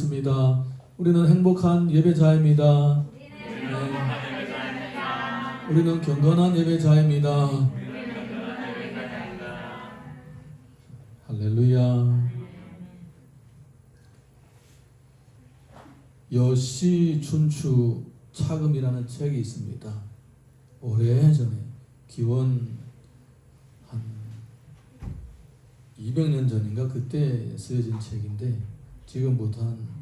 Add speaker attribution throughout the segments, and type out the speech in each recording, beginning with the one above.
Speaker 1: 기도하겠습니다. 우리는 행복한 예배자입니다. 우리는 경건한 예배자입니다. 할렐루야. 여시춘추 차금이라는 책이 있습니다. 오래전에 기원 한 200년 전인가 그때 쓰여진 책인데 지금부터 한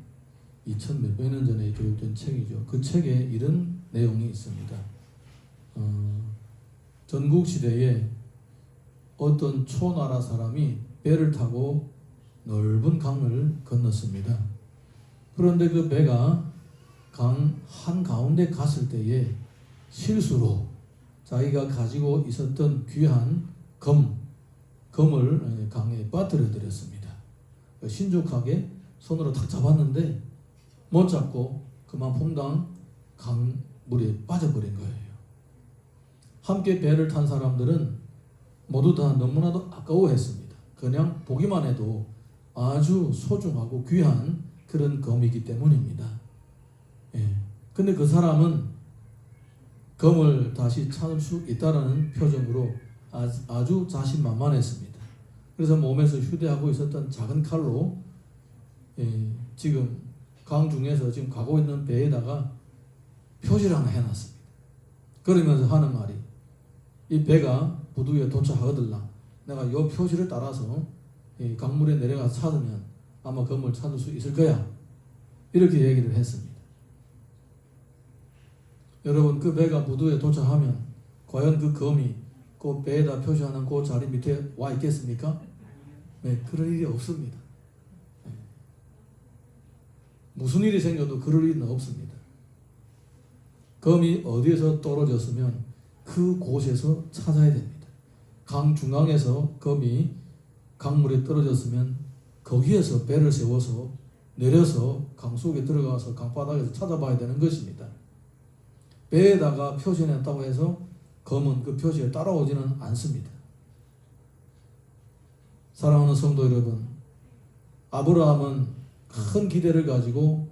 Speaker 1: 2000 몇백 년 전에 교육된 책이죠. 그 책에 이런 내용이 있습니다. 전국시대에 어떤 초나라 사람이 배를 타고 넓은 강을 건넜습니다. 그런데 그 배가 강 한가운데 갔을 때에 실수로 자기가 가지고 있었던 귀한 검을 강에 빠뜨려 드렸습니다. 신족하게 손으로 탁 잡았는데 못 잡고 그만 퐁당 강물에 빠져버린 거예요. 함께 배를 탄 사람들은 모두 다 너무나도 아까워했습니다. 그냥 보기만 해도 아주 소중하고 귀한 그런 검이기 때문입니다. 근데 그 사람은 검을 다시 찾을 수 있다라는 표정으로 아주 자신만만했습니다. 그래서 몸에서 휴대하고 있었던 작은 칼로 지금 강 중에서 지금 가고 있는 배에다가 표시를 하나 해놨습니다. 그러면서 하는 말이 이 배가 부두에 도착하거들라 내가 이 표시를 따라서 강물에 내려가서 찾으면 아마 검을 찾을 수 있을 거야. 이렇게 얘기를 했습니다. 여러분 그 배가 부두에 도착하면 과연 그 검이 그 배에다 표시하는 그 자리 밑에 와 있겠습니까? 네, 그럴 일이 없습니다. 무슨 일이 생겨도 그럴 일은 없습니다. 검이 어디에서 떨어졌으면 그 곳에서 찾아야 됩니다. 강 중앙에서 검이 강물에 떨어졌으면 거기에서 배를 세워서 내려서 강 속에 들어가서 강바닥에서 찾아봐야 되는 것입니다. 배에다가 표시해놨다고 해서 검은 그 표시에 따라오지는 않습니다. 사랑하는 성도 여러분, 아브라함은 큰 기대를 가지고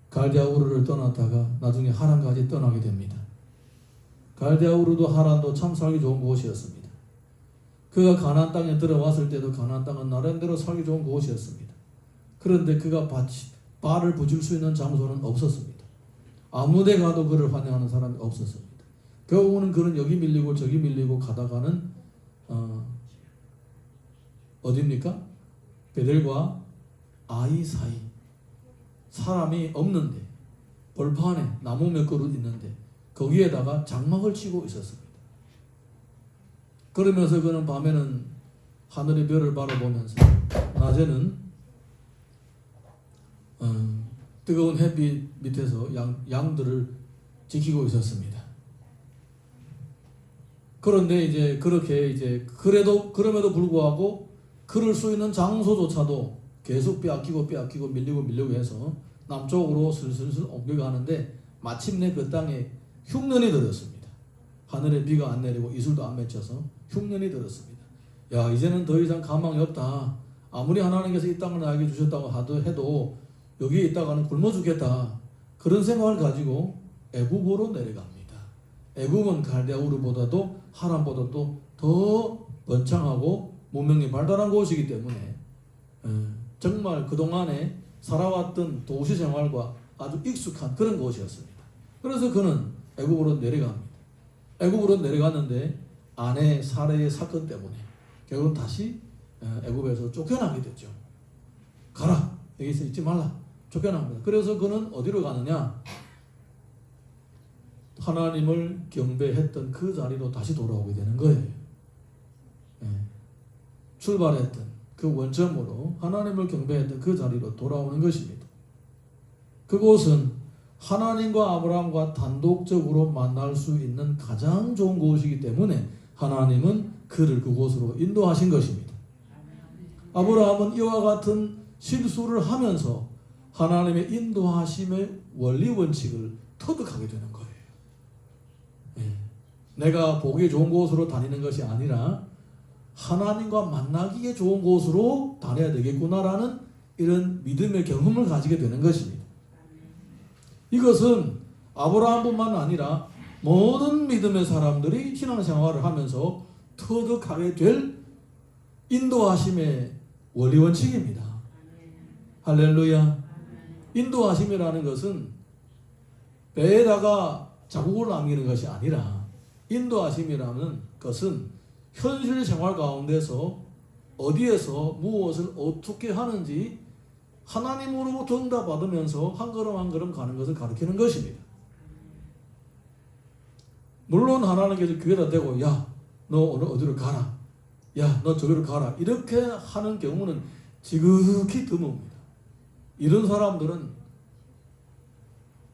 Speaker 1: 갈대아 우르를 떠났다가 나중에 하란까지 떠나게 됩니다. 갈대아 우르도 하란도 참 살기 좋은 곳이었습니다. 그가 가나안 땅에 들어왔을 때도 가나안 땅은 나름대로 살기 좋은 곳이었습니다. 그런데 그가 발을 붙일 수 있는 장소는 없었습니다. 아무데 가도 그를 환영하는 사람이 없었습니다. 결국은 그는 여기 밀리고 저기 밀리고 가다가는 어디입니까? 베델과 아이 사이 사람이 없는데 벌판에 나무 몇 그루 있는데 거기에다가 장막을 치고 있었습니다. 그러면서 그는 밤에는 하늘의 별을 바라보면서 낮에는 뜨거운 햇빛 밑에서 양들을 지키고 있었습니다. 그런데 이제 그렇게 그럼에도 불구하고 그럴 수 있는 장소조차도 계속 빼앗기고 밀리고 해서 남쪽으로 슬슬 옮겨가는데 마침내 그 땅에 흉년이 들었습니다. 하늘에 비가 안 내리고 이슬도 안 맺혀서 흉년이 들었습니다. 야, 이제는 더 이상 가망이 없다. 아무리 하나님께서 이 땅을 나에게 주셨다고 해도 여기에 있다가는 굶어 죽겠다. 그런 생각을 가지고 애굽으로 내려갑니다. 애굽은 갈대아 우르보다도 하란보다도 더 번창하고 문명이 발달한 곳이기 때문에 정말 그동안에 살아왔던 도시 생활과 아주 익숙한 그런 곳이었습니다. 그래서 그는 애굽으로 내려갑니다. 애굽으로 내려갔는데 아내 사례의 사건 때문에 결국 다시 애굽에서 쫓겨나게 되죠. 가라, 여기서 있지 말라, 쫓겨납니다. 그래서 그는 어디로 가느냐? 하나님을 경배했던 그 자리로 다시 돌아오게 되는 거예요. 출발했던 그 원점으로 하나님을 경배했던 그 자리로 돌아오는 것입니다. 그곳은 하나님과 아브라함과 단독적으로 만날 수 있는 가장 좋은 곳이기 때문에 하나님은 그를 그곳으로 인도하신 것입니다. 아브라함은 이와 같은 실수를 하면서 하나님의 인도하심의 원리 원칙을 터득하게 되는 거예요. 내가 보기 좋은 곳으로 다니는 것이 아니라 하나님과 만나기에 좋은 곳으로 다녀야 되겠구나라는 이런 믿음의 경험을 가지게 되는 것입니다. 이것은 아브라함뿐만 아니라 모든 믿음의 사람들이 신앙생활을 하면서 터득하게 될 인도하심의 원리 원칙입니다. 할렐루야. 인도하심이라는 것은 배에다가 자국을 남기는 것이 아니라, 인도하심이라는 것은 현실 생활 가운데서 어디에서 무엇을 어떻게 하는지 하나님으로부터 응답받으면서 한 걸음 한 걸음 가는 것을 가리키는 것입니다. 물론 하나님께서 귀에다 대고 야, 너 오늘 어디로 가라, 야, 너 저기로 가라, 이렇게 하는 경우는 지극히 드뭅니다. 이런 사람들은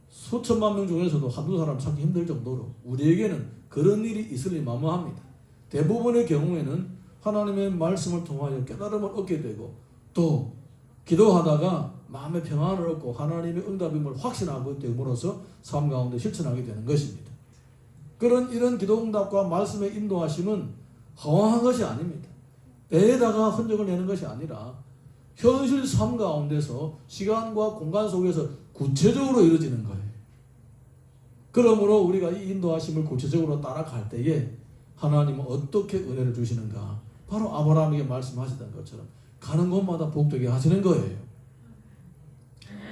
Speaker 1: 수천만 명 중에서도 한두 사람 찾기 힘들 정도로 우리에게는 그런 일이 있으리 마마합니다. 대부분의 경우에는 하나님의 말씀을 통하여 깨달음을 얻게 되고 또 기도하다가 마음의 평안을 얻고 하나님의 응답임을 확신하고 됨으로써 삶 가운데 실천하게 되는 것입니다. 이런 기도 응답과 말씀의 인도하심은 허황한 것이 아닙니다. 배에다가 흔적을 내는 것이 아니라 현실 삶 가운데서 시간과 공간 속에서 구체적으로 이루어지는 거예요. 그러므로 우리가 이 인도하심을 구체적으로 따라갈 때에 하나님은 어떻게 은혜를 주시는가? 바로 아브라함에게 말씀하셨던 것처럼 가는 곳마다 복되게 하시는 거예요.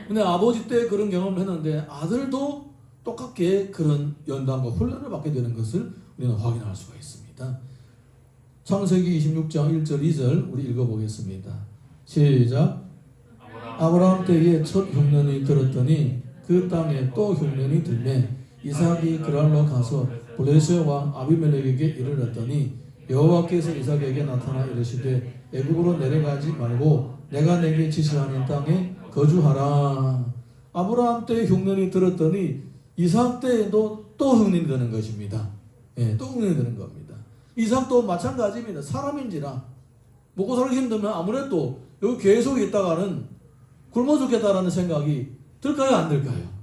Speaker 1: 근데 아버지 때 그런 경험을 했는데 아들도 똑같게 그런 연단과 훈련을 받게 되는 것을 우리는 확인할 수가 있습니다. 창세기 26장 1절 2절 우리 읽어보겠습니다. 시작. 아브라함 때에 첫 흉년이 들었더니 그 땅에 또 흉년이 들매 이삭이 그랄로 가서 블레셋 왕 아비멜렉에게 이르렀더니 여호와께서 이삭에게 나타나 이르시되 애굽으로 내려가지 말고 내가 내게 지시하는 땅에 거주하라. 아브라함 때 흉년이 들었더니 이삭 때에도 또 흉년이 드는 것입니다. 예, 또 흉년이 드는 겁니다. 이삭도 마찬가지입니다. 사람인지라 먹고 살기 힘들면 아무래도 여기 계속 있다가는 굶어 죽겠다라는 생각이 들까요, 안 들까요?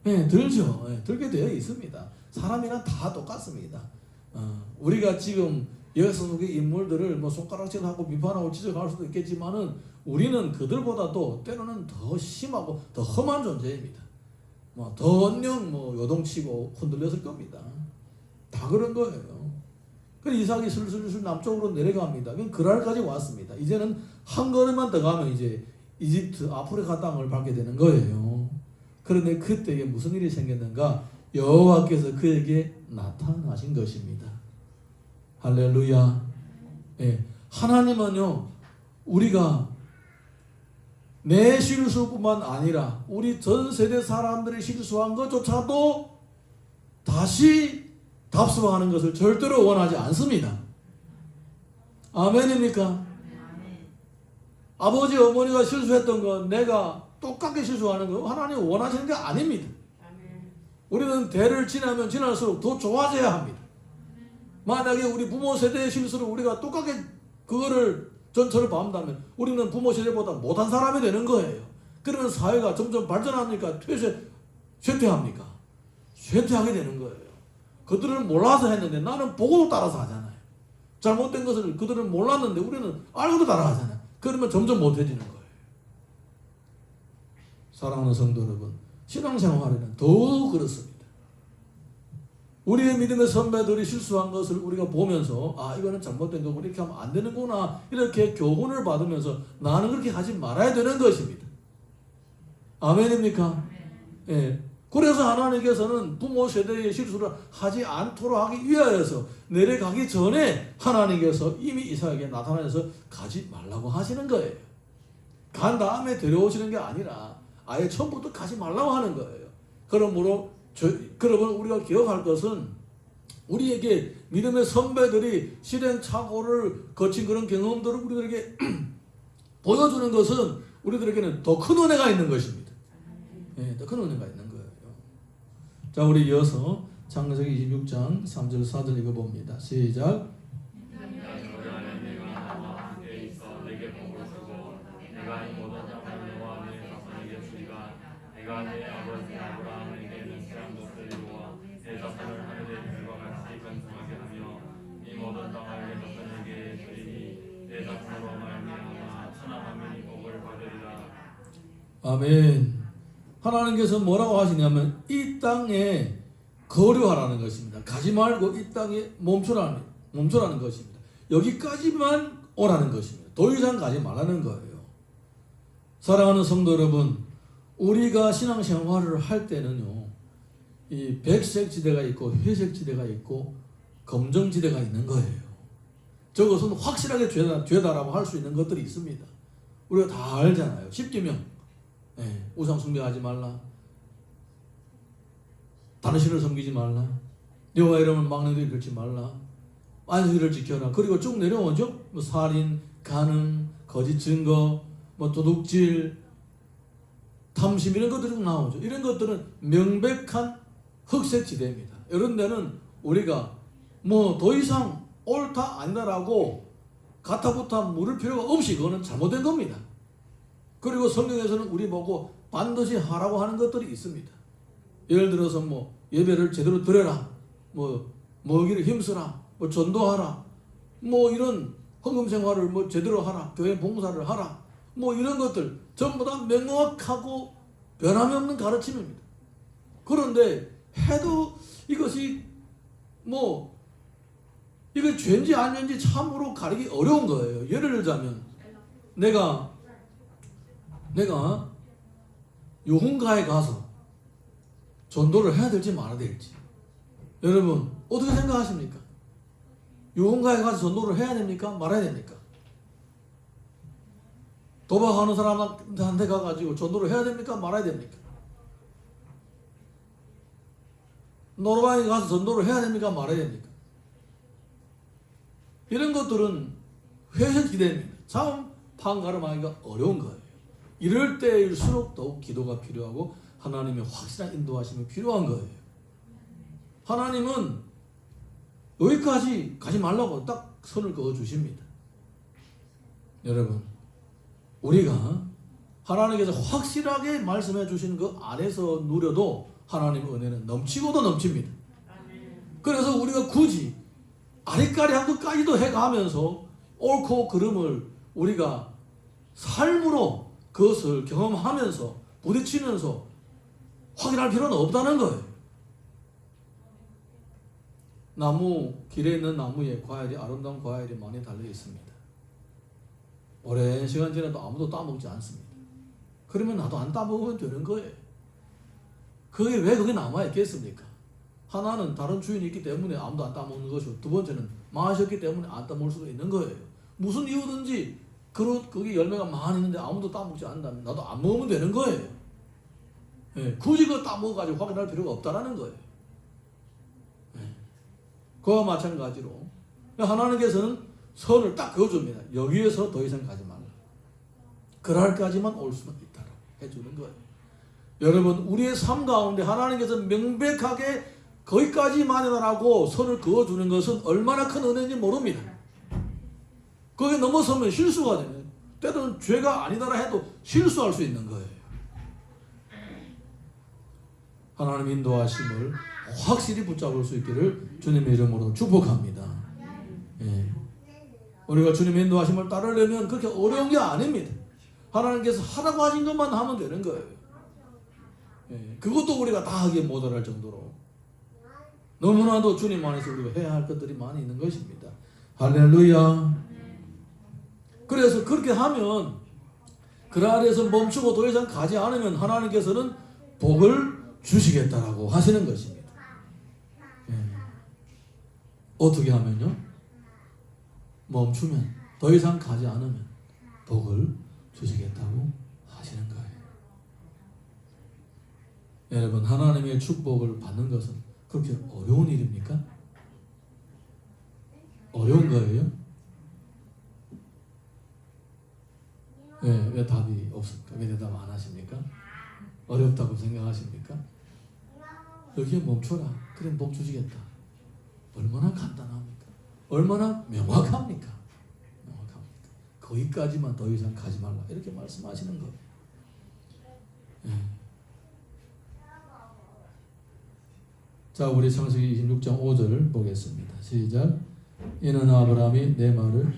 Speaker 1: 예, 들죠. 예, 들게 되어 있습니다. 사람이란 다 똑같습니다. 우리가 지금 역사 속의 인물들을 뭐 손가락질하고 비판하고 지적할 수도 있겠지만은 우리는 그들보다도 때로는 더 심하고 더 험한 존재입니다. 더 언영 요동치고 흔들렸을 겁니다. 다 그런 거예요. 그래서 이삭이 슬슬 남쪽으로 내려갑니다. 그럼 그랄까지 왔습니다. 이제는 한 걸음만 더 가면 이제 이집트 아프리카 땅을 밟게 되는 거예요. 그런데 그때에 무슨 일이 생겼는가? 여호와께서 그에게 나타나신 것입니다. 할렐루야. 예. 하나님은요, 우리가 내 실수뿐만 아니라 우리 전 세대 사람들이 실수한 것조차도 다시 답습하는 것을 절대로 원하지 않습니다. 아멘입니까? 아버지 어머니가 실수했던 건 내가 똑같게 실수하는 거 하나님 원하시는 게 아닙니다. 우리는 대를 지나면 지날수록 더 좋아져야 합니다. 만약에 우리 부모 세대의 실수를 우리가 똑같게 그거를 전철을 밟는다면 우리는 부모 세대보다 못한 사람이 되는 거예요. 그러면 사회가 점점 발전합니까? 쇠퇴합니까? 쇠퇴하게 되는 거예요. 그들은 몰라서 했는데 나는 보고도 따라서 하잖아요. 잘못된 것을 그들은 몰랐는데 우리는 알고도 따라하잖아요. 그러면 점점 못해지는 거예요. 사랑하는 성도 여러분, 신앙생활에는 더욱 그렇습니다. 우리의 믿음의 선배들이 실수한 것을 우리가 보면서 이거는 잘못된 거고 이렇게 하면 안 되는구나, 이렇게 교훈을 받으면서 나는 그렇게 하지 말아야 되는 것입니다. 아멘입니까? 예. 그래서 하나님께서는 부모 세대의 실수를 하지 않도록 하기 위하여서 내려가기 전에 하나님께서 이미 이삭에게 나타나서 가지 말라고 하시는 거예요. 간 다음에 데려오시는 게 아니라 아예 처음부터 가지 말라고 하는 거예요. 그러므로 여러분, 우리가 기억할 것은 우리에게 믿음의 선배들이 시행착오를 거친 그런 경험들을 우리들에게 보여주는 것은 우리들에게는 더 큰 은혜가 있는 것입니다. 네, 더 큰 은혜가 있는 거예요. 자, 우리 이어서 창세기 26장 3절 4절 읽어봅니다. 시작.
Speaker 2: 내가 내 아버지 아브라함에게 맹세한 것을 이루어 내 자손을 하늘의 별과 같이 번성하게 하며 이 모든 땅을 내 자손에게 주리니 내 자손으로 말미암아 천하 만민이 복을 받으리라.
Speaker 1: 아멘. 하나님께서 뭐라고 하시냐면 이 땅에 거류하라는 것입니다. 가지 말고 이 땅에 멈춰라는 것입니다. 여기까지만 오라는 것입니다. 더 이상 가지 말라는 거예요. 사랑하는 성도 여러분, 우리가 신앙생활을 할 때는요, 이 백색 지대가 있고 회색 지대가 있고 검정 지대가 있는 거예요. 저것은 확실하게 죄다라고 할 수 있는 것들이 있습니다. 우리가 다 알잖아요. 10계명, 우상 숭배하지 말라, 다른 신을 섬기지 말라, 여호와 이름을 막는 데 걸지 말라, 안식일을 지켜라. 그리고 쭉 내려오죠. 뭐 살인, 간음, 거짓 증거, 뭐 도둑질, 탐심 이런 것들이 나오죠. 이런 것들은 명백한 흑색 지대입니다. 이런 데는 우리가 뭐 더 이상 옳다 아니다라고 가타부타 물을 필요가 없이 그거는 잘못된 겁니다. 그리고 성경에서는 우리 보고 반드시 하라고 하는 것들이 있습니다. 예를 들어서 뭐 예배를 제대로 드려라, 뭐 먹이를 힘쓰라, 뭐 전도하라, 뭐 이런 헌금 생활을 뭐 제대로 하라, 교회 봉사를 하라, 뭐 이런 것들 전부 다 명확하고 변함이 없는 가르침입니다. 그런데 해도 이것이 뭐 이게 죄인지 아닌지 참으로 가리기 어려운 거예요. 예를 들자면 내가 요혼가에 가서 전도를 해야 될지 말아야 될지, 여러분 어떻게 생각하십니까? 요혼가에 가서 전도를 해야 됩니까? 말아야 됩니까? 도박하는 사람한테 가가지고 전도를 해야 됩니까? 말아야 됩니까? 노르방에 가서 전도를 해야 됩니까? 말아야 됩니까? 이런 것들은 회색 지대입니다. 참 판가름하기가 어려운 거예요. 이럴 때일수록 더욱 기도가 필요하고 하나님의 확실한 인도하심이 필요한 거예요. 하나님은 여기까지 가지 말라고 딱 선을 그어 주십니다. 여러분, 우리가 하나님께서 확실하게 말씀해 주시는 그 안에서 누려도 하나님의 은혜는 넘치고도 넘칩니다. 그래서 우리가 굳이 아리까리한 것까지도 해가면서 옳고 그름을 우리가 삶으로 그것을 경험하면서 부딪히면서 확인할 필요는 없다는 거예요. 나무, 길에 있는 나무에 과일이, 아름다운 과일이 많이 달려 있습니다. 오랜 시간 지나도 아무도 따먹지 않습니다. 그러면 나도 안 따먹으면 되는 거예요. 그게 왜 거기 남아있겠습니까? 하나는 다른 주인이 있기 때문에 아무도 안 따먹는 것이고, 두 번째는 마셨기 때문에 안 따먹을 수도 있는 거예요. 무슨 이유든지 거기 열매가 많이 있는데 아무도 따먹지 않는다면 나도 안 먹으면 되는 거예요. 굳이 그거 따먹어가지고 확인할 필요가 없다라는 거예요. 그와 마찬가지로 하나님께서는 선을 딱 그어줍니다. 여기에서 더 이상 가지 말라. 그날까지만 올 수는 있다라고 해주는 거예요. 여러분, 우리의 삶 가운데 하나님께서 명백하게 거기까지만이라고 선을 그어주는 것은 얼마나 큰 은혜인지 모릅니다. 거기에 넘어서면 실수가 되는, 때로는 죄가 아니다라 해도 실수할 수 있는 거예요. 하나님 인도하심을 확실히 붙잡을 수 있기를 주님의 이름으로 축복합니다. 우리가 주님의 인도하심을 따르려면 그렇게 어려운 게 아닙니다. 하나님께서 하라고 하신 것만 하면 되는 거예요. 그것도 우리가 다 하기에 모자랄 정도로 너무나도 주님 안에서 우리가 해야 할 것들이 많이 있는 것입니다. 할렐루야. 그래서 그렇게 하면 그 아래에서 멈추고 더 이상 가지 않으면 하나님께서는 복을 주시겠다라고 하시는 것입니다. 어떻게 하면요? 멈추면, 더 이상 가지 않으면 복을 주시겠다고 하시는 거예요. 여러분, 하나님의 축복을 받는 것은 그렇게 어려운 일입니까? 어려운 거예요? 왜 답이 없습니까? 왜 대답 안 하십니까? 어렵다고 생각하십니까? 여기에 멈춰라. 그래, 복 주시겠다. 얼마나 간단합니까? 얼마나 명확합니까? 명확합니까? 거기까지만 더 이상 가지 말라. 이렇게 말씀하시는 거예요. 자, 우리 창세기 26장 5절 보겠습니다. 시작. 이는 아브라함이 내 말을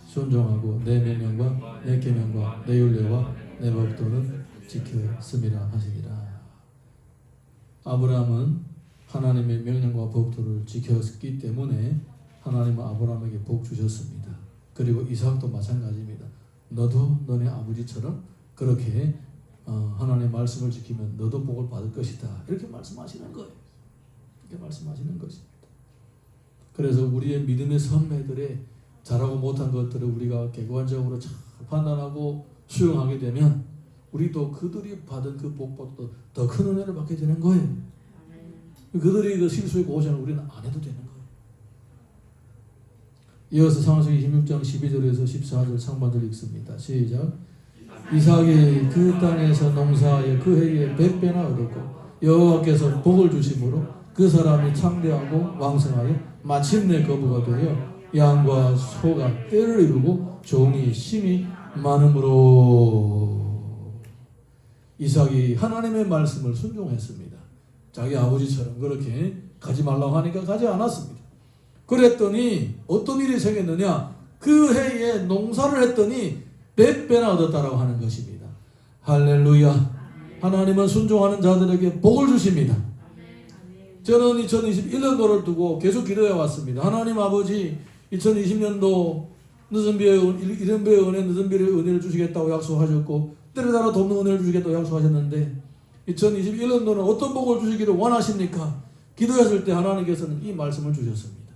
Speaker 1: 순종하고 내 명령과 내 계명과 내 율례와 내 법도는 지켰음이라 하시니라. 아브라함은 하나님의 명령과 법도를 지켰기 때문에 하나님은 아브라함에게 복 주셨습니다. 그리고 이삭도 마찬가지입니다. 너도 너네 아버지처럼 그렇게 하나님의 말씀을 지키면 너도 복을 받을 것이다. 이렇게 말씀하시는 거예요. 이렇게 말씀하시는 것입니다. 그래서 우리의 믿음의 선배들의 잘하고 못한 것들을 우리가 객관적으로 잘 판단하고 수용하게 되면 우리도 그들이 받은 그 복보다 더 큰 은혜를 받게 되는 거예요. 그들이 그 실수의 고생을 우리는 안 해도 되는 거예요. 이어서 창세기 16장 12절에서 14절 상반절 읽습니다. 시작. 이삭이 그 땅에서 농사하여 그 해에 100배나 얻었고 여호와께서 복을 주심으로 그 사람이 창대하고 왕성하여 마침내 거부가 되어 양과 소가 때를 이루고 종이 심히 많음으로. 이삭이 하나님의 말씀을 순종했습니다. 자기 아버지처럼 그렇게 가지 말라고 하니까 가지 않았습니다. 그랬더니 어떤 일이 생겼느냐? 그 해에 농사를 했더니 100배나 얻었다라고 하는 것입니다. 할렐루야. 하나님은 순종하는 자들에게 복을 주십니다. 저는 2021년도를 두고 계속 기도해 왔습니다. 하나님 아버지, 2020년도 늦은 비의 이른 비의 은혜, 늦은 비의 은혜를 주시겠다고 약속하셨고 때를 따라 돕는 은혜를 주시겠다고 약속하셨는데 2021년도는 어떤 복을 주시기를 원하십니까? 기도했을 때 하나님께서는 이 말씀을 주셨습니다.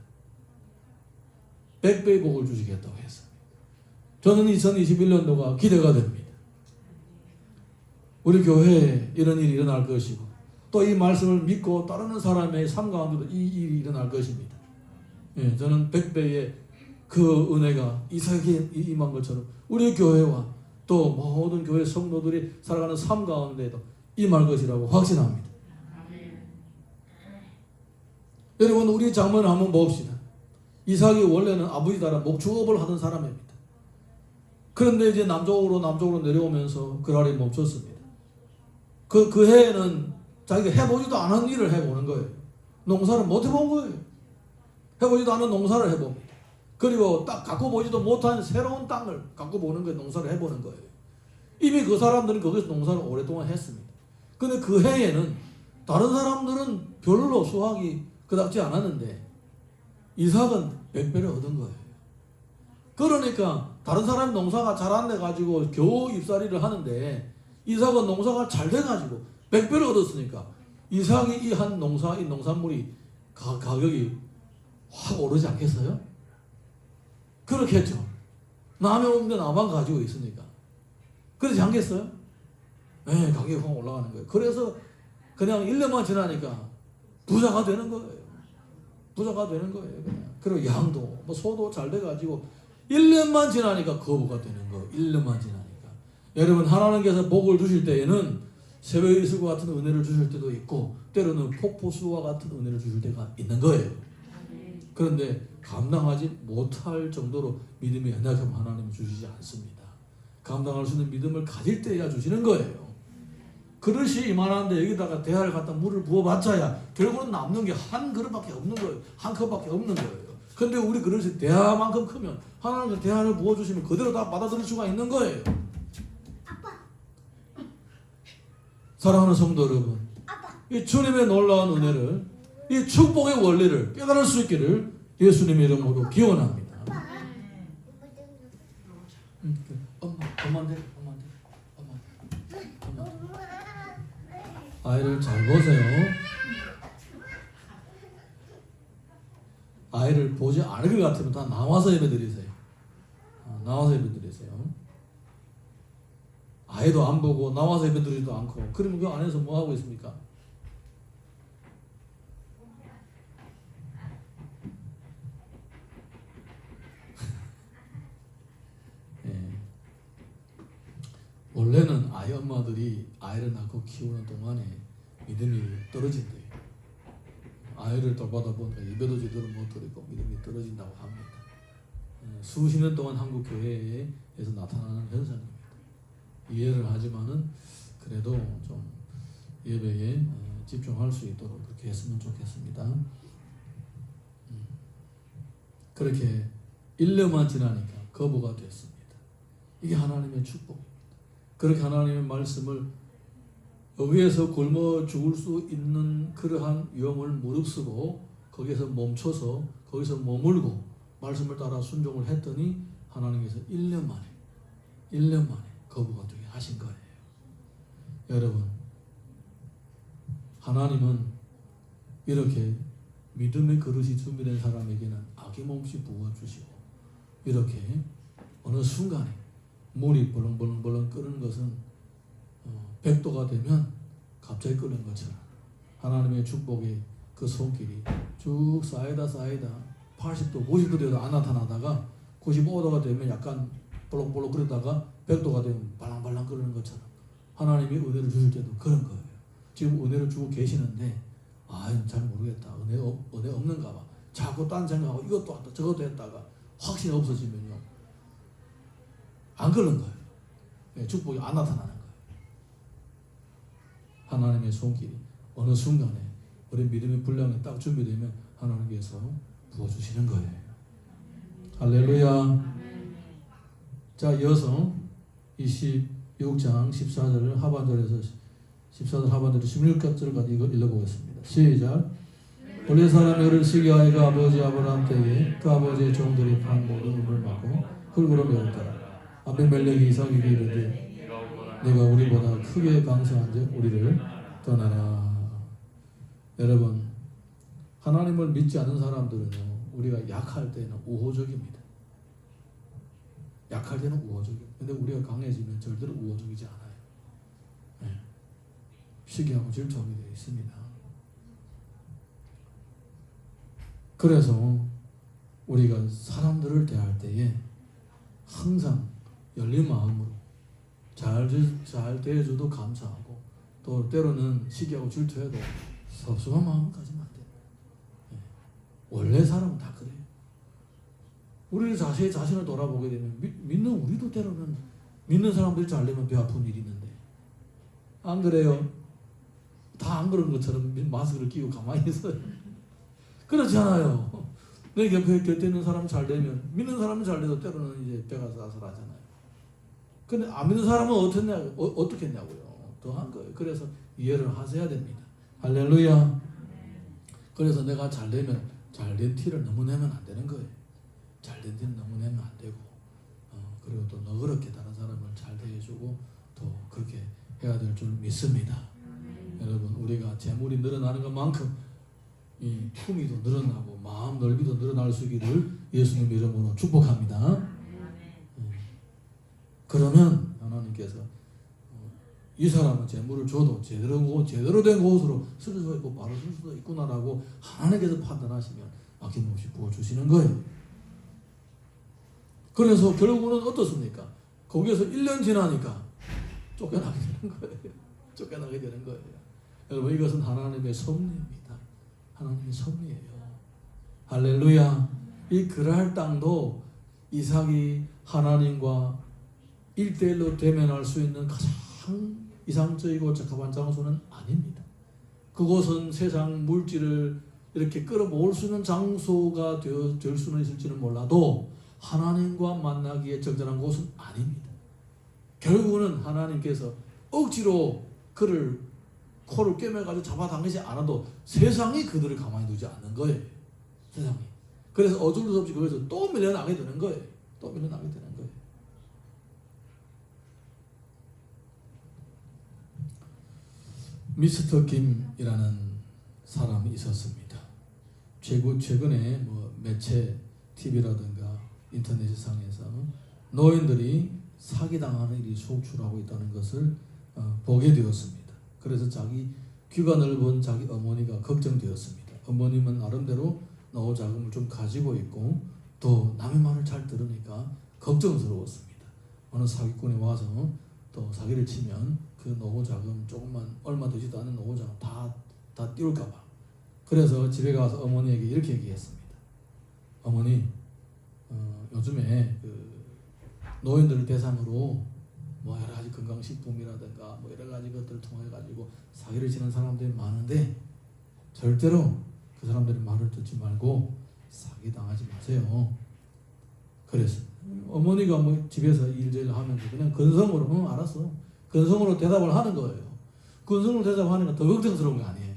Speaker 1: 100배의 복을 주시겠다고 했습니다. 저는 2021년도가 기대가 됩니다. 우리 교회에 이런 일이 일어날 것이고 또 이 말씀을 믿고 따르는 사람의 삶 가운데도 이 일이 일어날 것입니다. 예, 저는 100배의 그 은혜가 이삭에게 임한 것처럼 우리 교회와 또 모든 교회 성도들이 살아가는 삶 가운데도 임할 것이라고 확신합니다. 여러분, 우리 장면을 한번 봅시다. 이삭이 원래는 아버지 따라 목축업을 하던 사람입니다. 그런데 이제 남쪽으로 내려오면서 그날이 멈췄습니다. 그 해에는 자기가 해보지도 않은 일을 해보는 거예요. 농사를 못 해본 거예요. 해보지도 않은 농사를 해봅니다. 그리고 딱 갖고 보지도 못한 새로운 땅을 갖고 보는 거예요. 농사를 해보는 거예요. 이미 그 사람들은 거기서 농사를 오랫동안 했습니다. 근데 그 해에는 다른 사람들은 별로 수확이 그닥지 않았는데 이삭은 100배를 얻은 거예요. 그러니까 다른 사람 농사가 잘 안 돼가지고 겨우 입사리를 하는데 이삭은 농사가 잘 돼가지고 100배를 얻었으니까 이삭이 이 한 농사, 이 농산물이 가격이 확 오르지 않겠어요? 그렇겠죠. 남이 없는데 나만 가지고 있으니까. 그러지 않겠어요? 네, 가격이 확 올라가는 거예요. 그래서 그냥 1년만 지나니까 부자가 되는 거예요. 부자가 되는 거예요. 그냥. 그리고 양도, 뭐 소도 잘 돼가지고 1년만 지나니까 거부가 되는 거예요. 1년만 지나니까. 여러분, 하나님께서 복을 주실 때에는 새벽의 이슬과 같은 은혜를 주실 때도 있고 때로는 폭포수와 같은 은혜를 주실 때가 있는 거예요. 그런데 감당하지 못할 정도로 믿음이 연약하면 하나님은 주시지 않습니다. 감당할 수 있는 믿음을 가질 때야 주시는 거예요. 그릇이 이만한데 여기다가 대야를 갖다 물을 부어봤자야 결국은 남는 게 한 그릇밖에 없는 거예요. 한 컵밖에 없는 거예요. 근데 우리 그릇이 대야만큼 크면 하나님은 대야를 부어주시면 그대로 다 받아들일 수가 있는 거예요. 사랑하는 성도 여러분, 이 주님의 놀라운 은혜를, 이 축복의 원리를 깨달을 수 있기를 예수님의 이름으로 기원합니다. 엄마한테. 아이를 잘 보세요. 아이를 보지 않을 것 같으면 다 나와서 예배드리세요. 나와서 예배드리세요. 아이도 안 보고 나와서 예배드리지도 않고 그러면 그 안에서 뭐 하고 있습니까? 예. 원래는 아이 엄마들이 아이를 낳고 키우는 동안에 믿음이 떨어진대요. 아이를 돌보다 보니까 예배도 제대로 못 드리고 믿음이 떨어진다고 합니다. 수십 년 동안 한국 교회에서 나타나는 현상입니다. 이해를 하지만은 그래도 좀 예배에 집중할 수 있도록 그렇게 했으면 좋겠습니다. 그렇게 1년만 지나니까 거부가 됐습니다. 이게 하나님의 축복입니다. 그렇게 하나님의 말씀을 여기에서 굶어 죽을 수 있는 그러한 위험을 무릅쓰고 거기에서 멈춰서 거기서 머물고 말씀을 따라 순종을 했더니 하나님께서 1년 만에 거부가 되게 하신 거예요. 여러분, 하나님은 이렇게 믿음의 그릇이 준비된 사람에게는 아낌없이 부어주시고 이렇게 어느 순간에 물이 벌렁벌렁 끓는 것은 100도가 되면 갑자기 끓는 것처럼 하나님의 축복의 그 손길이 쭉 쌓이다 80도 90도 되어도 안 나타나다가 95도가 되면 약간 볼록볼록 끓다가 100도가 되면 발랑발랑 끓는 것처럼 하나님이 은혜를 주실 때도 그런 거예요. 지금 은혜를 주고 계시는데 잘 모르겠다. 은혜 없는가 봐. 자꾸 딴 생각하고 이것도 한다 저것도 했다가 확신이 없어지면요 안 끓는 거예요. 네, 축복이 안 나타나는 거예요. 하나님의 손길이 어느 순간에 우리 믿음의 분량이 딱 준비되면 하나님께서 부어주시는 거예요. 할렐루야. 자, 이어서 26장 14절 하반절에서 14절 하반절 16절까지 이거 읽어보겠습니다. 시작. 원래 사람이 어릴 시기 아이가 아버지 아브라함 때에 그 아버지의 종들이 판 모든 음을 맞고 흙으로 메웠더라. 아비멜렉이 이삭에게 이르되 내가 우리보다 크게 강성한즉 우리를 떠나라. 여러분, 하나님을 믿지 않는 사람들은요 우리가 약할 때는 우호적입니다. 약할 때는 우호적이에요. 근데 우리가 강해지면 절대로 우호적이지 않아요. 네. 시기하고 질투하게 되어 있습니다. 그래서 우리가 사람들을 대할 때에 항상 열린 마음으로 잘 대해줘도 감사하고 또 때로는 시기하고 질투해도 섭섭한 마음 가지면 안 돼요. 네. 원래 사람은 다 그래요. 우리 자신을 돌아보게 되면 믿는 우리도 때로는 믿는 사람들이 잘 되면 배 아픈 일이 있는데 안 그래요? 다 안 그런 것처럼 마스크를 끼고 가만히 있어요. 그렇지 않아요. 내 곁에 있는 사람 잘 되면 믿는 사람은 잘 돼도 때로는 이제 배가 쌀쌀하잖아요. 근데 안 믿는 사람은 어떻게 했냐고요. 더한 거예요. 그래서 이해를 하셔야 됩니다. 할렐루야. 그래서 내가 잘 되면 잘된 티를 너무 내면 안 되는 거예요. 잘된 티는 너무 내면 안 되고 그리고 또 너그럽게 다른 사람을 잘 대해주고 또 그렇게 해야 될 줄 믿습니다. 여러분, 우리가 재물이 늘어나는 것만큼 이 품위도 늘어나고 마음 넓이도 늘어날 수 있기를 예수님 이름으로 축복합니다. 그러면 하나님께서 이 사람은 재물을 줘도 제대로 된 곳으로 쓸 수 있고 바로 쓸 수도 있구나라고 하나님께서 판단하시면 아낌없이 부어주시는 거예요. 그래서 결국은 어떻습니까? 거기에서 1년 지나니까 쫓겨나게 되는 거예요. 쫓겨나게 되는 거예요. 여러분, 이것은 하나님의 섭리입니다. 하나님의 섭리예요. 할렐루야. 이 그랄 땅도 이삭이 하나님과 1대1로 대면할 수 있는 가장 이상적이고 적합한 장소는 아닙니다. 그곳은 세상 물질을 이렇게 끌어모을 수 있는 장소가 될 수는 있을지는 몰라도 하나님과 만나기에 적절한 곳은 아닙니다. 결국은 하나님께서 억지로 그를 코를 꿰매가지고 잡아당기지 않아도 세상이 그들을 가만히 두지 않는 거예요. 세상이. 그래서 어쩔 수 없이 거기서 또 밀려나게 되는 거예요. 또 밀려나게 되는 거예요. 미스터 김이라는 사람이 있었습니다. 최근에 뭐 매체 TV라든가 인터넷 상에서 노인들이 사기당하는 일이 속출하고 있다는 것을 보게 되었습니다. 그래서 자기 귀가 넓은 자기 어머니가 걱정되었습니다. 어머님은 나름대로 노후 자금을 좀 가지고 있고 또 남의 말을 잘 들으니까 걱정스러웠습니다. 어느 사기꾼이 와서 또 사기를 치면 그 노후 자금 조금만 얼마 되지도 않은 노후 자금 다 띄울까 봐. 그래서 집에 가서 어머니에게 이렇게 얘기했습니다. 어머니, 요즘에 그 노인들을 대상으로 뭐 여러 가지 건강식품이라든가 뭐 여러 가지 것들을 통해 가지고 사기를 치는 사람들이 많은데 절대로 그 사람들의 말을 듣지 말고 사기 당하지 마세요. 그래서 어머니가 뭐 집에서 일제일 하면서 그냥 건성으로 알았어. 근성으로 대답을 하는 거예요. 근성으로 대답하니까 더 걱정스러운 거 아니에요.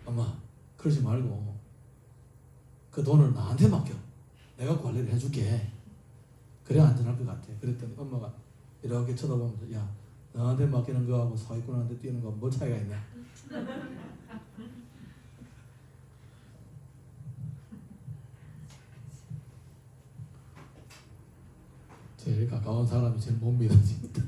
Speaker 1: 엄마, 그러지 말고 그 돈을 나한테 맡겨. 내가 관리를 해줄게. 그래야 안전할 것 같아. 그랬더니 엄마가 이렇게 쳐다보면서, 야, 너한테 맡기는 거하고 사기꾼한테 뛰는 거 뭐 차이가 있냐? 제일 가까운 사람이 제일 못 믿어집니다.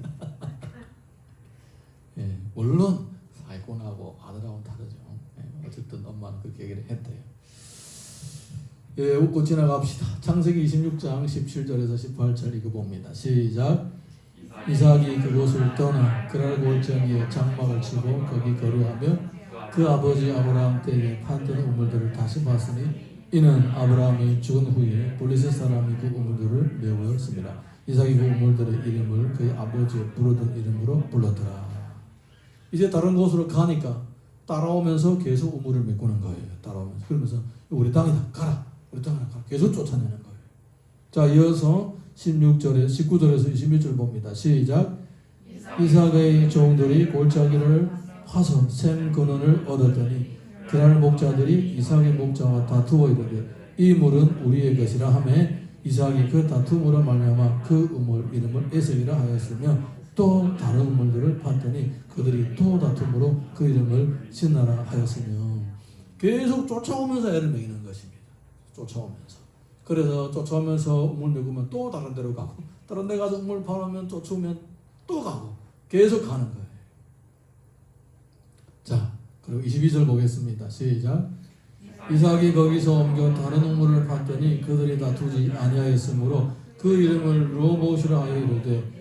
Speaker 1: 예, 물론 사기꾼하고 아들하고는 다르죠. 예, 어쨌든 엄마는 그렇게 얘기를 했대요. 예, 웃고 지나갑시다. 창세기 26장 17절에서 18절 읽어봅니다. 시작. 이삭이 그곳을 떠나 그랄 골짜기에 장막을 치고 거기 거류하며 그 아버지 아브라함 때에 판던 우물들을 다시 봤으니 이는 아브라함이 죽은 후에 블레셋 사람이 그 우물들을 메우었습니다. 이삭이 그 우물들의 이름을 그의 아버지의 부르던 이름으로 불렀더라. 이제 다른 곳으로 가니까 따라오면서 계속 우물을 메꾸는 거예요. 따라오면서 그러면서 우리 땅이다 가라, 우리 땅이다 가라, 계속 쫓아내는 거예요. 자, 이어서 16절에 19절에서 21절 봅니다. 시작. 이삭의 종들이 골짜기를 파서 샘 근원을 얻었더니 그날 목자들이 이삭의 목자와 다투어 이르되 이 물은 우리의 것이라 하매 이삭이 그 다툼으로 말미암아 그 우물 이름을 에색이라 하였으며 또 다른 우물들을 팠더니 그들이 또 다툼으로 그 이름을 신나라 하였으며 계속 쫓아오면서 애를 먹이는 것입니다. 쫓아오면서. 그래서 쫓아오면서 우물 먹으면 또 다른 데로 가고 다른 데 가서 우물 파면 쫓아오면 또 가고 계속 가는 거예요. 자, 그리고 22절 보겠습니다. 시작. 이삭이 거기서 옮겨 다른 우물을 팠더니 그들이 다투지 아니하였으므로 그 이름을 르호봇이라 하여 이르되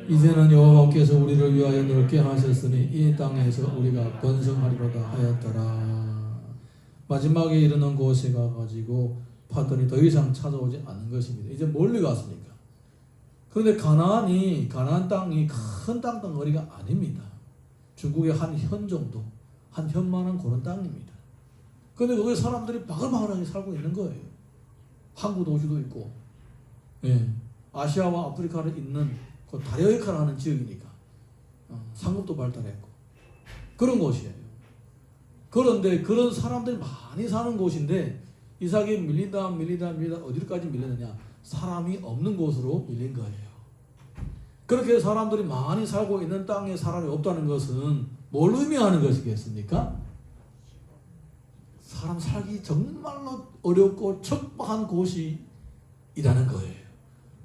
Speaker 1: 이제는 여호와께서 우리를 위하여 넓게 하셨으니 이 땅에서 우리가 번성하리로다 하였더라. 마지막에 이르는 곳에 가가지고 파더니 더 이상 찾아오지 않는 것입니다. 이제 멀리 갔으니까. 그런데 가나안 땅이 큰 땅덩어리가 아닙니다. 중국의 한 현 정도, 한 현만한 그런 땅입니다. 그런데 거기 사람들이 바글바글하게 살고 있는 거예요. 항구 도시도 있고, 예, 아시아와 아프리카를 잇는 그 다리아 역할을 하는 지역이니까 상급도 발달했고 그런 곳이에요. 그런데 그런 사람들이 많이 사는 곳인데 이삭이 밀리다 어디까지 밀렸느냐? 사람이 없는 곳으로 밀린 거예요. 그렇게 사람들이 많이 살고 있는 땅에 사람이 없다는 것은 뭘 의미하는 것이겠습니까? 사람 살기 정말로 어렵고 척박한 곳이라는 거예요.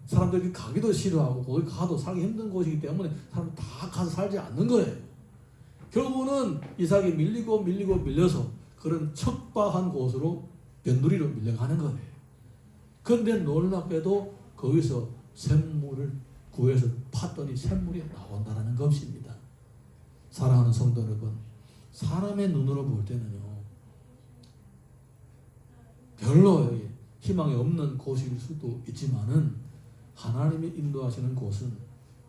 Speaker 1: 사람들이 가기도 싫어하고 거기 가도 살기 힘든 곳이기 때문에 사람 다 가서 살지 않는 거예요. 결국은 이삭이 밀려서 그런 척박한 곳으로 변두리로 밀려가는 거예요. 그런데 놀랍게도 거기서 샘물을 구해서 팠더니 샘물이 나온다는 것입니다. 사랑하는 성도 여러분, 사람의 눈으로 볼 때는요, 별로 희망이 없는 곳일 수도 있지만은 하나님이 인도하시는 곳은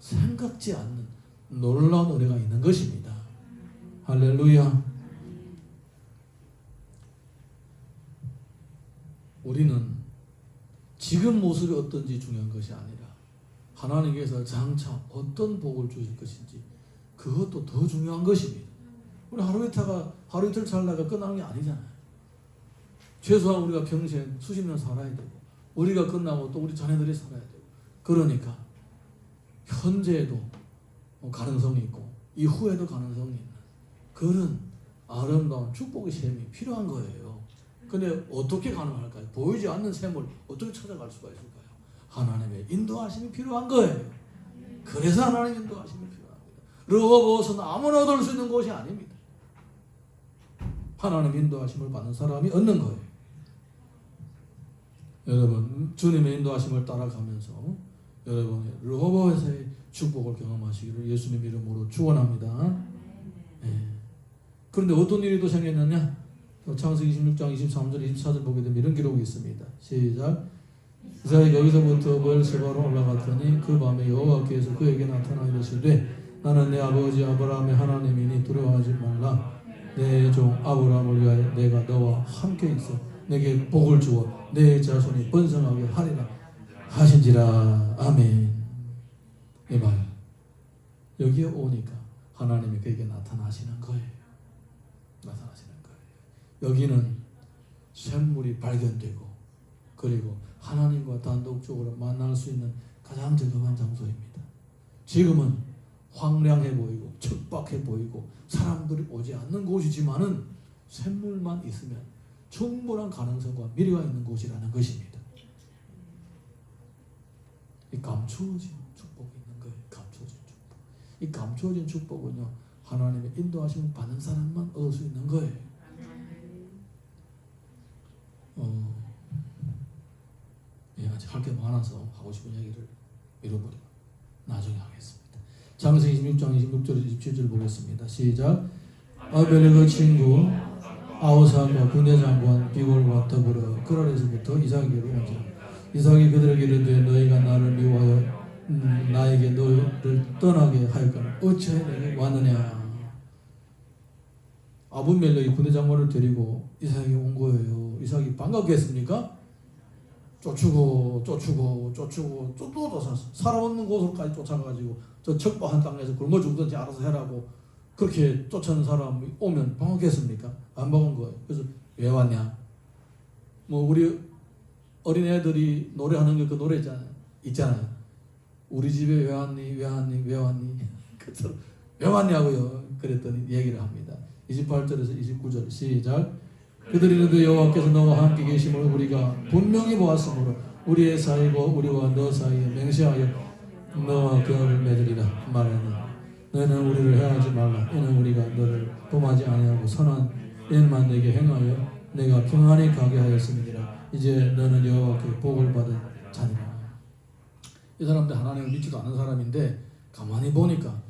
Speaker 1: 생각지 않는 놀라운 은혜가 있는 것입니다. 할렐루야. 우리는 지금 모습이 어떤지 중요한 것이 아니라 하나님께서 장차 어떤 복을 주실 것인지 그것도 더 중요한 것입니다. 우리 하루 이틀 살다가 끝나는 게 아니잖아요. 최소한 우리가 평생 수십 년 살아야 되고 우리가 끝나고 또 우리 자녀들이 살아야 되고 그러니까 현재에도 가능성이 있고 이후에도 가능성이 있는 그런 아름다운 축복의 셈이 필요한 거예요. 근데 어떻게 가능할까요? 보이지 않는 셈을 어떻게 찾아갈 수가 있을까요? 하나님의 인도하심이 필요한 거예요. 그래서 하나님의 인도하심이 필요합니다. 르호봇은 아무나 얻을 수 있는 것이 아닙니다. 하나님의 인도하심을 받는 사람이 얻는 거예요. 여러분, 주님의 인도하심을 따라가면서 여러분의 르호봇의 축복을 경험하시기를 예수님 이름으로 축원합니다. 네. 그런데 어떤 일이 또 생겼느냐? 창세기 26장 23절 24절 보게 되면 이런 기록이 있습니다. 시작. 이삭이 여기서부터 브엘세바로 올라갔더니 그 밤에 여호와께서 그에게 나타나 이르시되 나는 내 아버지 아브라함의 하나님이니 두려워하지 말라. 내 종 아브라함을 위하여 내가 너와 함께 있어 내게 복을 주어 내 자손이 번성하게 하리라 하신지라. 아멘. 이봐요. 여기에 오니까 하나님이 그에게 나타나시는 거예요. 나타나시는 거예요. 여기는 샘물이 발견되고 그리고 하나님과 단독적으로 만날 수 있는 가장 적합한 장소입니다. 지금은 황량해 보이고 척박해 보이고 사람들이 오지 않는 곳이지만은 샘물만 있으면 충분한 가능성과 미래가 있는 곳이라는 것입니다. 이 감추어진 축복이 있는 거예요. 감추어진 축복. 이 감추어진 축복은요, 하나님의 인도하심을 받는 사람만 얻을 수 있는 거예요. 아직 할 게 많아서 하고 싶은 얘기를 미뤄버리고 나중에 하겠습니다. 창세기 26장 26절 27절 보겠습니다. 시작. 아벨의 그 친구 아우사과 군대장관 비골과 더불어 그랄에서부터 이삭에게로 온지라. 이삭이 그들에게 이르되 너희가 나를 미워하여 나에게 너를 떠나게 하였거늘 어찌하여 내게 왔느냐. 아브멜렉이 군대장관을 데리고 이삭이 온 거예요. 이삭이 반갑겠습니까? 쫓고 또 사람 없는 곳으로까지 쫓아가지고 저 척박한 땅에서 굶어 죽든지 알아서 해라고 그렇게 쫓아는 사람이 오면 반갑겠습니까? 안 반가운 거예요. 그래서 왜 왔냐? 뭐 우리 어린애들이 노래하는 그 노래 있잖아요. 우리 집에 왜 왔니? 그처럼 왜 왔냐고요? 그랬더니 얘기를 합니다. 28절에서 29절 시작. 그들이 이르되 여호와께서 너와 함께 계심을 우리가 분명히 보았으므로 우리의 사이고 우리와 너 사이에 맹세하여 너와 계약을 맺으리라 말하니 너는 우리를 해하지 말라. 이는 우리가 너를 범하지 아니하고 선한 일만 내게 행하여 내가 평안히 가게 하였음이니라. 이제 너는 여호와께 복을 받은 자니라. 이 사람들 하나님을 믿지도 않은 사람인데 가만히 보니까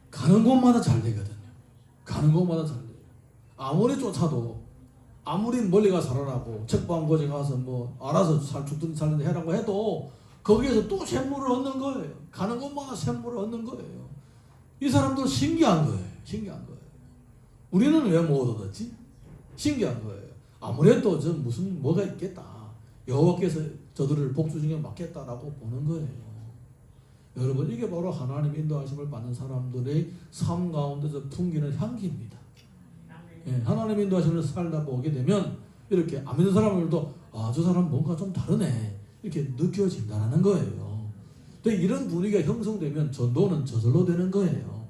Speaker 1: 가는 곳마다 잘 되거든요. 가는 곳마다 잘 돼요. 아무리 쫓아도 아무리 멀리 가 살아라고 척박한 곳에 가서 뭐 알아서 죽든지 살든지 해라고 해도 거기에서 또 샘물을 얻는 거예요. 가는 곳마다 샘물을 얻는 거예요. 이 사람들 신기한 거예요. 우리는 왜 못 얻었지? 신기한 거예요. 아무래도 무슨 뭐가 있겠다. 여호와께서 저들을 복주중에 맡겠다라고 보는 거예요. 여러분, 이게 바로 하나님 인도하심을 받는 사람들의 삶 가운데서 풍기는 향기입니다. 하나님 인도하심을 살다 보게 되면 이렇게 안 믿는 사람들도 저 사람 뭔가 좀 다르네 이렇게 느껴진다는 거예요. 근데 이런 분위기가 형성되면 전도는 저절로 되는 거예요.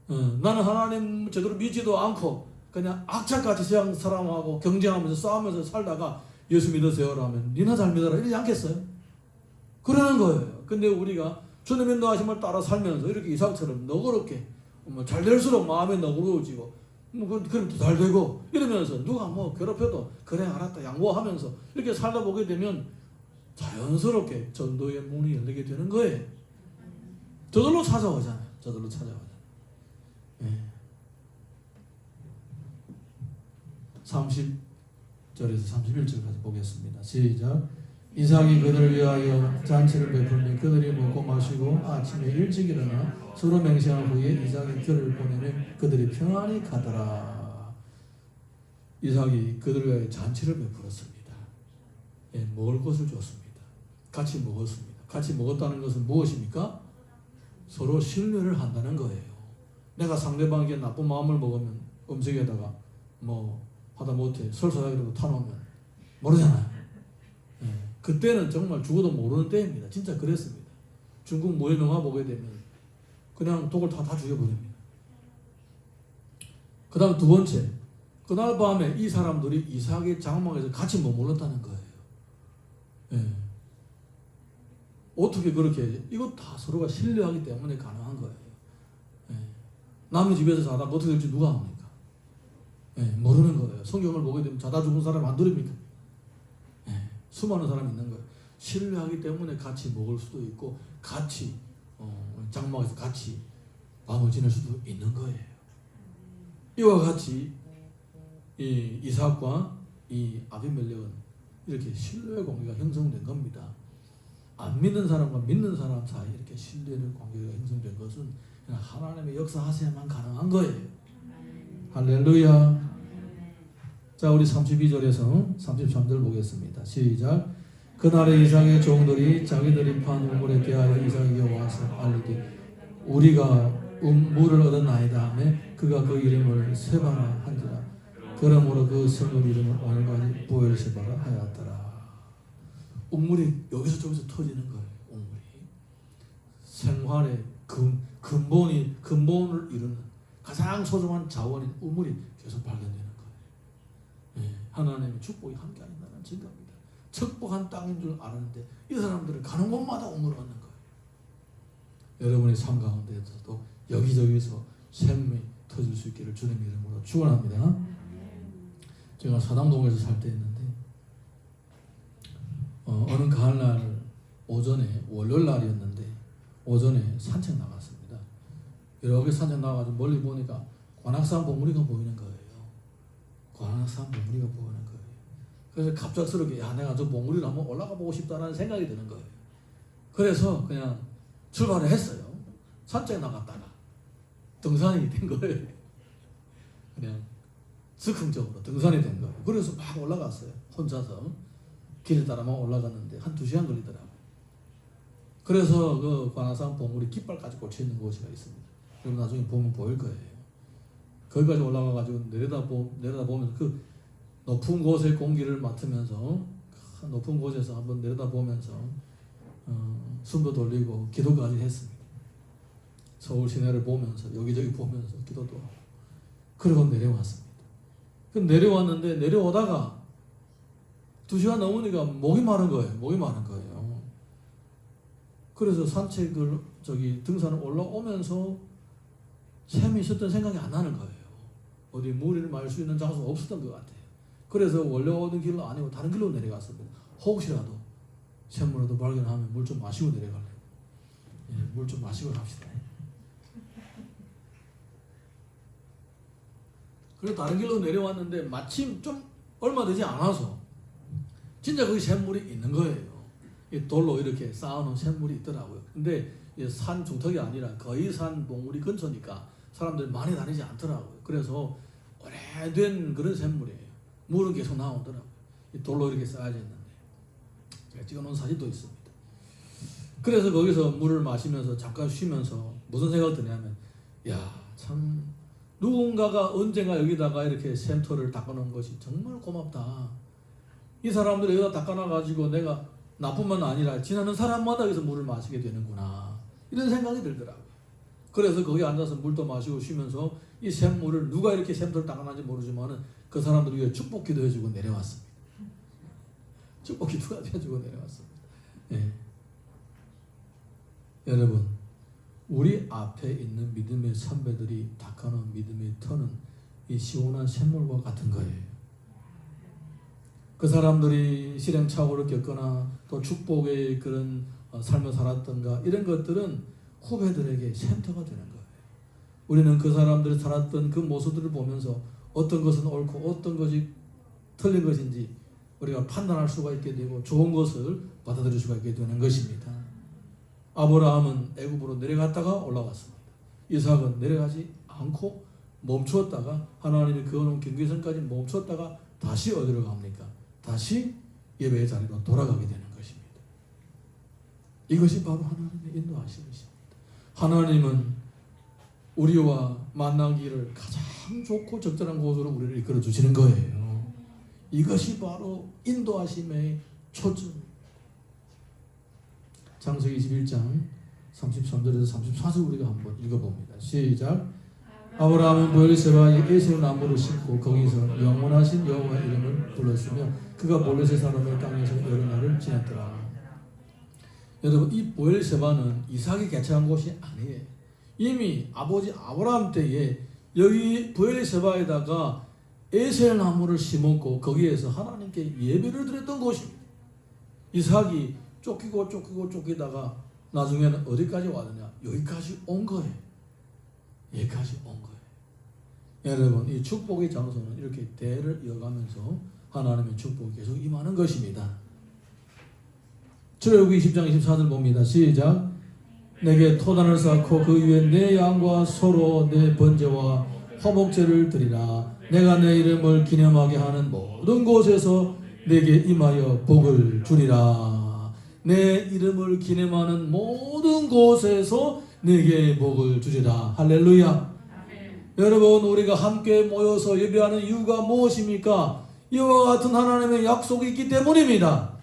Speaker 1: 나는 하나님 제대로 믿지도 않고 그냥 악착같이 세상 사람하고 경쟁하면서 싸우면서 살다가 예수 믿으세요라 하면 니나 잘 믿어라 이러지 않겠어요? 그러는 거예요. 근데 우리가 주님 인도하심을 따라 살면서 이렇게 이삭처럼 너그럽게 잘 될수록 마음이 너그러워지고 그럼 더 잘 되고 이러면서 누가 뭐 괴롭혀도 그래 알았다 양보하면서 이렇게 살다 보게 되면 자연스럽게 전도의 문이 열리게 되는 거예요. 저절로 찾아오잖아요. 예. 30절에서 31절까지 보겠습니다. 시작. 이삭이 그들을 위하여 잔치를 베풀며 그들이 먹고 마시고 아침에 일찍 일어나 서로 맹세한 후에 이삭이 그를 보내며 그들이 평안히 가더라. 이삭이 그들을 위하여 잔치를 베풀었습니다. 먹을 것을 줬습니다. 같이 먹었습니다. 같이 먹었다는 것은 무엇입니까? 서로 신뢰를 한다는 거예요. 내가 상대방에게 나쁜 마음을 먹으면 음식에다가 뭐 하다못해 설사하기라도 타놓으면 모르잖아요. 그때는 정말 죽어도 모르는 때입니다. 진짜 그랬습니다. 중국 무예명화 보게 되면 그냥 독을 다 죽여버립니다. 그 다음 두 번째, 그날 밤에 이 사람들이 이삭의 장막에서 같이 머물렀다는 거예요. 어떻게 그렇게 이거 다 서로가 신뢰하기 때문에 가능한 거예요. 남의 집에서 자다가 어떻게 될지 누가 압니까? 모르는 거예요. 성경을 보게 되면 자다 죽은 사람 안 들립니까? 수많은 사람이 있는 거예요. 신뢰하기 때문에 같이 먹을 수도 있고 같이 장막에서 같이 밤을 지낼 수도 있는 거예요. 이와 같이 이 이삭과 이 아비멜렉은 이렇게 신뢰의 관계가 형성된 겁니다. 안 믿는 사람과 믿는 사람 사이 이렇게 신뢰의 관계가 형성된 것은 그냥 하나님의 역사하셔야만 가능한 거예요. 할렐루야. 자, 우리 32절에서 33절 보겠습니다. 시작. 그날에 이삭의 종들이 자기들이 판 우물에 대하여 이삭에게 와서 알리되 우리가 물을 얻었나이다 하며 그가 그 이름을 세바라 한지라. 그러므로 그 성읍 이름을 오늘까지 보엘세바라 하였더라. 우물이 여기서 저기서 터지는 거예요. 우물이 생활의 근본을 이루는 가장 소중한 자원인 우물이 계속 발견되는 거예요. 예, 하나님의 축복이 함께 하신다는 증거입니다. 축복한 땅인 줄 알았는데 이 사람들은 가는 곳마다 우물을 얻는 거예요. 여러분의 삶 가운데에서도 여기저기서 샘이 터질 수 있기를 주님의 이름으로 축원합니다. 제가 사당동에서 살 때 있는데 어느 가을날 오전에 월요일 날이었는데 오전에 산책 나갔습니다. 이렇게 산책 나가지고 멀리 보니까 관악산 봉우리가 보이는 거예요. 관악산 봉우리가 보이는 거예요. 그래서 갑작스럽게 야 내가 저 봉우리를 한번 올라가 보고 싶다는 생각이 드는 거예요. 그래서 그냥 출발을 했어요. 산책 나갔다가 등산이 된 거예요. 그냥 즉흥적으로 등산이 된 거예요. 그래서 막 올라갔어요. 혼자서 길을 따라만 올라갔는데 한 2시간 걸리더라고요. 그래서 그 관악산 봉우리 깃발까지 꽂혀 있는 곳이 있습니다. 그럼 나중에 보면 보일 거예요. 거기까지 올라가가지고 내려다보면 그 높은 곳의 공기를 맡으면서 높은 곳에서 한번 내려다보면서 숨도 돌리고 기도까지 했습니다. 서울 시내를 보면서 여기저기 보면서 기도도 하고 그리고 내려왔습니다. 그 내려왔는데 내려오다가 2시간 넘으니까 목이 마른 거예요. 목이 마른 거예요. 그래서 산책을 등산을 올라오면서 샘이 있었던 생각이 안 나는 거예요. 어디 물을 말 수 있는 장소가 없었던 것 같아요. 그래서 원래 오던 길로 아니고 다른 길로 내려갔습니다. 혹시라도 샘물라도 발견하면 물 좀 마시고 내려갈래요. 예, 물 좀 마시고 갑시다. 그래서 다른 길로 내려왔는데 마침 좀 얼마 되지 않아서 진짜 거기 샘물이 있는 거예요. 이 돌로 이렇게 쌓아놓은 샘물이 있더라고요. 근데 산 중턱이 아니라 거의 산 봉우리 근처니까 사람들이 많이 다니지 않더라고요. 그래서 오래된 그런 샘물이에요. 물은 계속 나오더라고요. 이 돌로 이렇게 쌓여져 있는데 제가 찍어놓은 사진도 있습니다. 그래서 거기서 물을 마시면서 잠깐 쉬면서 무슨 생각이 드냐면 야 참 누군가가 언젠가 여기다가 이렇게 샘터를 닦아놓은 것이 정말 고맙다. 이 사람들이 여기다 닦아놔가지고 내가 나뿐만 아니라 지나는 사람마다 여기서 물을 마시게 되는구나 이런 생각이 들더라고요. 그래서 거기 앉아서 물도 마시고 쉬면서 이 샘물을 누가 이렇게 샘터를 닦아놨는지 모르지만은 그 사람들 위해 축복 기도해주고 내려왔습니다. 축복 기도까지 해주고 내려왔습니다. 예. 여러분 우리 앞에 있는 믿음의 선배들이 닦아놓은 믿음의 터는 이 시원한 샘물과 같은 거예요. 그 사람들이 시행착오를 겪거나 또 축복의 그런 삶을 살았던가 이런 것들은 후배들에게 샘터가 되는 거예요. 우리는 그 사람들이 살았던 그 모습들을 보면서 어떤 것은 옳고 어떤 것이 틀린 것인지 우리가 판단할 수가 있게 되고 좋은 것을 받아들일 수가 있게 되는 것입니다. 아브라함은 애굽으로 내려갔다가 올라왔습니다. 이삭은 내려가지 않고 멈추었다가 하나님이 그어놓은 경계선까지 멈췄다가 다시 어디로 갑니까? 다시 예배의 자리로 돌아가게 되는 것입니다. 이것이 바로 하나님의 인도하심이십니다. 하나님은 우리와 만나기를 가장 좋고 적절한 곳으로 우리를 이끌어 주시는 거예요. 이것이 바로 인도하심의 초점입니다. 창세기 21장 33절에서 34절 우리가 한번 읽어봅니다. 시작. 아브라함은 보엘세바에 에셀 나무를 심고 거기서 영원하신 여호와의 이름을 불렀으며 그가 몰레셋 사람의 땅에서 여러 날을 지냈더라. 여러분 이 보엘세바는 이삭이 개척한 곳이 아니에요. 이미 아버지 아브라함 때에 여기 보엘세바에다가 에셀 나무를 심었고 거기에서 하나님께 예배를 드렸던 곳입니다. 이삭이 쫓기다가 나중에는 어디까지 왔느냐? 여기까지 온 거예요. 여기까지 온 거예요. 여러분 이 축복의 장소는 이렇게 대를 이어가면서 하나님의 축복이 계속 임하는 것입니다. 출애굽기 20장 24절 봅니다. 시작. 내게 토단을 쌓고 그 위에 내 양과 소로 내 번제와 화목제를 드리라. 내가 내 이름을 기념하게 하는 모든 곳에서 내게 임하여 복을 주리라. 내 이름을 기념하는 모든 곳에서 네게 복을 주리라. 할렐루야. 여러분, 우리가 함께 모여서 예배하는 이유가 무엇입니까? 이와 같은 하나님의 약속이 있기 때문입니다.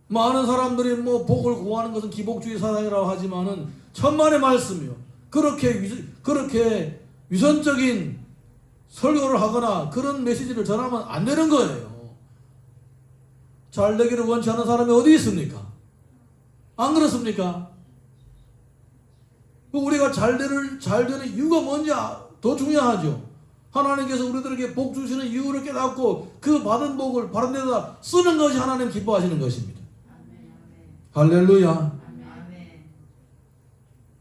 Speaker 1: 많은 사람들이 뭐 복을 구하는 것은 기복주의 사상이라고 하지만은 천만의 말씀이요. 그렇게 위선적인 설교를 하거나 그런 메시지를 전하면 안 되는 거예요. 잘 되기를 원치 않는 사람이 어디 있습니까? 안 그렇습니까? 우리가 잘 되는 이유가 뭔지 더 중요하죠. 하나님께서 우리들에게 복 주시는 이유를 깨닫고 그 받은 복을 바른 데다 쓰는 것이 하나님 기뻐하시는 것입니다. 할렐루야.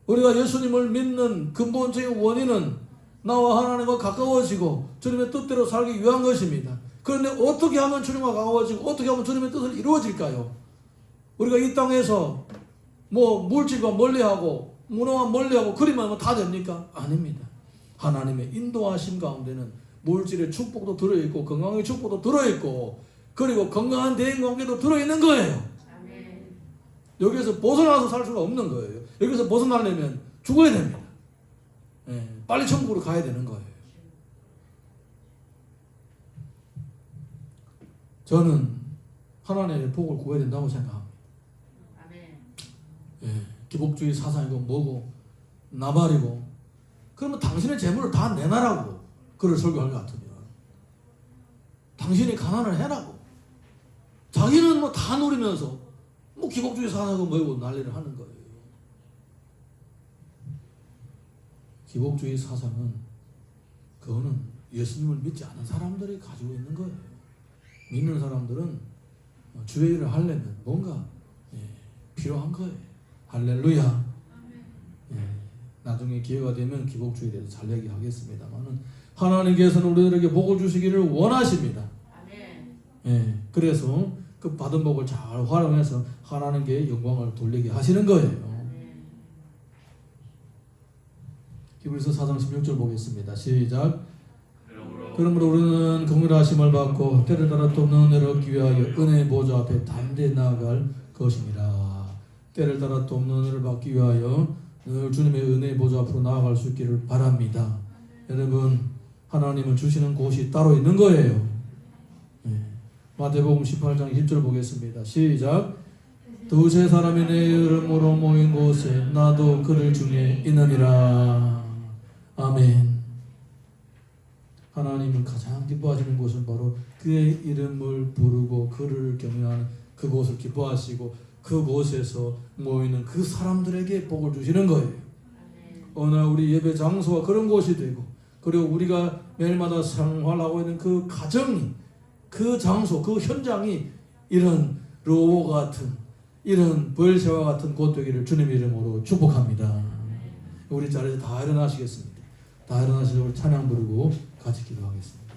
Speaker 1: 우리가 예수님을 믿는 근본적인 원인은 나와 하나님과 가까워지고 주님의 뜻대로 살기 위한 것입니다. 그런데 어떻게 하면 주님과 가까워지고 어떻게 하면 주님의 뜻을 이루어질까요? 우리가 이 땅에서 뭐 물질과 멀리하고 문화와 멀리하고 그리만 하면 다 됩니까? 아닙니다. 하나님의 인도하심 가운데는 물질의 축복도 들어있고 건강의 축복도 들어있고 그리고 건강한 대인관계도 들어있는 거예요. 여기에서 벗어나서 살 수가 없는 거예요. 여기서 벗어나려면 죽어야 됩니다. 빨리 천국으로 가야 되는 거예요. 저는 하나님의 복을 구해야 된다고 생각합니다. 기복주의 사상이고 뭐고 나발이고 그러면 당신의 재물을 다 내놔라고 그를 설교할 것 같으면 당신이 가난을 해라고 자기는 뭐 다 누리면서 뭐 기복주의 사상이고 뭐고 난리를 하는 거예요. 기복주의 사상은 그거는 예수님을 믿지 않은 사람들이 가지고 있는 거예요. 믿는 사람들은 주의 일을 하려면 뭔가 필요한 거예요. 할렐루야. 나중에 기회가 되면 기복주의에 대해서 잘 얘기하겠습니다만은 하나님께서는 우리들에게 복을 주시기를 원하십니다. 그래서 그 받은 복을 잘 활용해서 하나님께 영광을 돌리게 하시는 거예요. 히브리서 4장 16절 보겠습니다. 시작. 그러므로 우리는 긍휼하심을 받고 때를 따라 또 없는 은혜를 얻기 위하여 은혜의 보좌 앞에 담대히 나아갈 것입니다. 때를 따라 또 없는 은혜를 받기 위하여 늘 주님의 은혜의 보좌 앞으로 나아갈 수 있기를 바랍니다. 여러분, 하나님은 주시는 곳이 따로 있는 거예요. 마태복음 18장 10절 보겠습니다. 시작. 두세 사람이 내 이름으로 모인 곳에 나도 그들 중에 있느니라. 아멘. 하나님은 가장 기뻐하시는 곳은 바로 그의 이름을 부르고 그를 경외하는 그곳을 기뻐하시고 그곳에서 모이는 그 사람들에게 복을 주시는 거예요. 어느 날 우리 예배 장소가 그런 곳이 되고 그리고 우리가 매일마다 생활하고 있는 그 가정이 그 장소, 그 현장이 이런 로고 같은 이런 부엘세와 같은 곳 되기를 주님 이름으로 축복합니다. 우리 자리에서 다 일어나시겠습니다. 다 일어나시고 찬양 부르고 같이 기도하겠습니다.